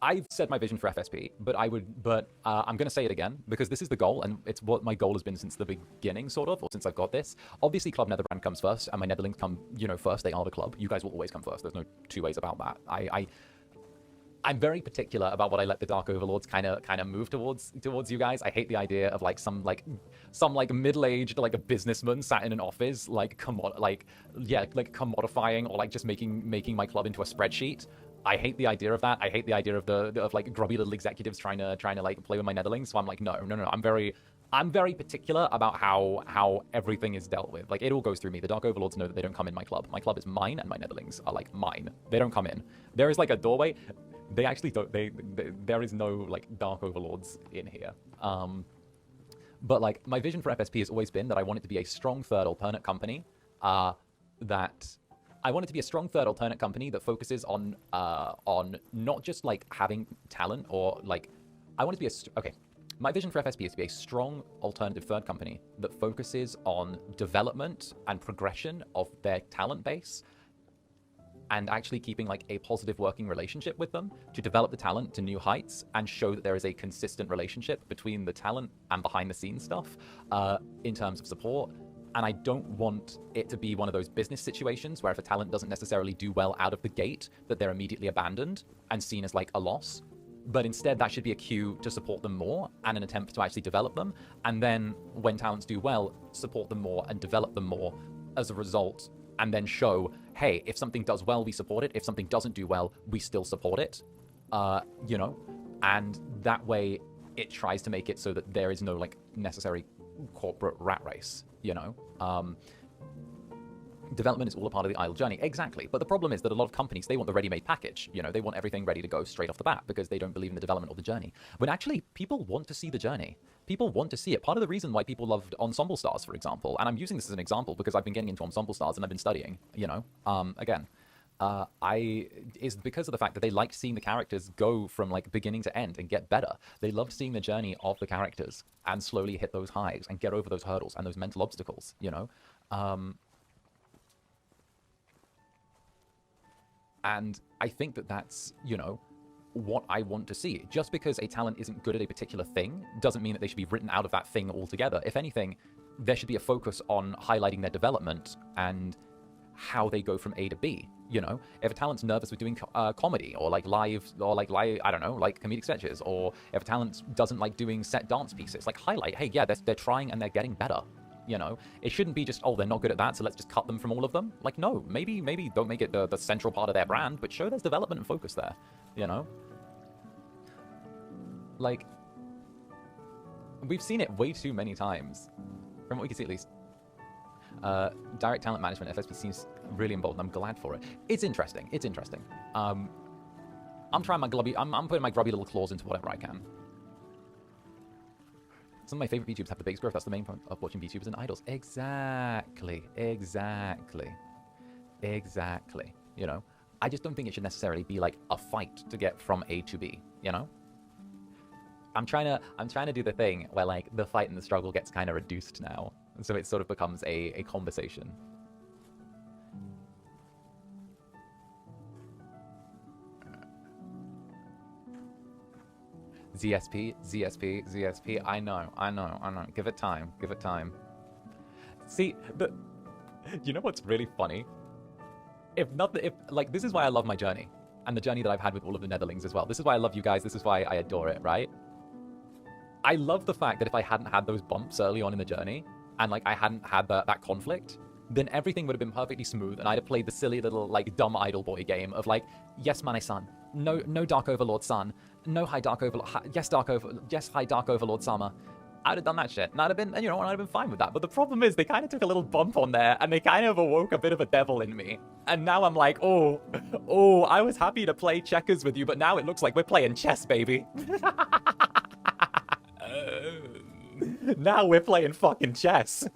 I've said my vision for FSP, but I'm going to say it again because this is the goal, and it's what my goal has been since the beginning, sort of, or since I've got this. Obviously, Club Netherbrand comes first, and my Netherlings come, first. They are the club. You guys will always come first. There's no two ways about that. I'm very particular about what I let the Dark Overlords kind of move towards you guys. I hate the idea of like some middle-aged like a businessman sat in an office commodifying or like just making my club into a spreadsheet. I hate the idea of that. I hate the idea of like grubby little executives trying to like play with my Netherlings. So I'm like, no. I'm very particular about how everything is dealt with. Like, it all goes through me. The Dark Overlords know that they don't come in my club. My club is mine, and my Netherlings are like mine. They don't come in. There is like a doorway. They actually don't. There is no like Dark Overlords in here. But like my vision for FSP has always been that I want it to be a strong third alternate company. I want it to be a strong third alternate company that focuses on not just like having talent or like I want it to be okay. My vision for FSP is to be a strong alternative third company that focuses on development and progression of their talent base and actually keeping like a positive working relationship with them to develop the talent to new heights and show that there is a consistent relationship between the talent and behind the scenes stuff in terms of support. And I don't want it to be one of those business situations where if a talent doesn't necessarily do well out of the gate, that they're immediately abandoned and seen as like a loss. But instead, that should be a cue to support them more and an attempt to actually develop them. And then when talents do well, support them more and develop them more as a result. And then show, hey, if something does well, we support it. If something doesn't do well, we still support it. And that way it tries to make it so that there is no like necessary corporate rat race, Development is all a part of the idle journey. Exactly. But the problem is that a lot of companies, they want the ready-made package. They want everything ready to go straight off the bat because they don't believe in the development or the journey. When actually, people want to see the journey. People want to see it. Part of the reason why people loved Ensemble Stars, for example, and I'm using this as an example because I've been getting into Ensemble Stars and I've been studying, is because of the fact that they liked seeing the characters go from like beginning to end and get better. They loved seeing the journey of the characters and slowly hit those highs and get over those hurdles and those mental obstacles, And I think that that's, what I want to see. Just because a talent isn't good at a particular thing doesn't mean that they should be written out of that thing altogether. If anything, there should be a focus on highlighting their development and how they go from A to B. If a talent's nervous with doing comedy or like live, I don't know, like comedic sketches, or if a talent doesn't like doing set dance pieces, like highlight, hey, yeah, they're trying and they're getting better. It shouldn't be just, oh, they're not good at that, so let's just cut them from all of them. Like, no, maybe don't make it the central part of their brand, but show there's development and focus there, Like, we've seen it way too many times, from what we can see at least. Direct talent management, FSP seems really emboldened. I'm glad for it. It's interesting. I'm trying my grubby, I'm putting my grubby little claws into whatever I can. Some of my favorite VTubers have the biggest growth. That's the main point of watching VTubers and idols. Exactly. I just don't think it should necessarily be like a fight to get from A to B, I'm trying to do the thing where like the fight and the struggle gets kind of reduced now. And so it sort of becomes a conversation. ZSP. I know. Give it time. See, you know what's really funny? If this is why I love my journey, and the journey that I've had with all of the Netherlings as well. This is why I love you guys. This is why I adore it, right? I love the fact that if I hadn't had those bumps early on in the journey, and like I hadn't had that conflict, then everything would have been perfectly smooth, and I'd have played the silly little like dumb idol boy game of like, yes, Mane-san, no Dark Overlord Sun, no high Dark Overlord, yes high Dark Overlord Sama. I'd have done that shit, and I'd have been, I'd have been fine with that. But the problem is, they kind of took a little bump on there, and they kind of awoke a bit of a devil in me. And now I'm like, oh, I was happy to play checkers with you, but now it looks like we're playing chess, baby. Now we're playing fucking chess.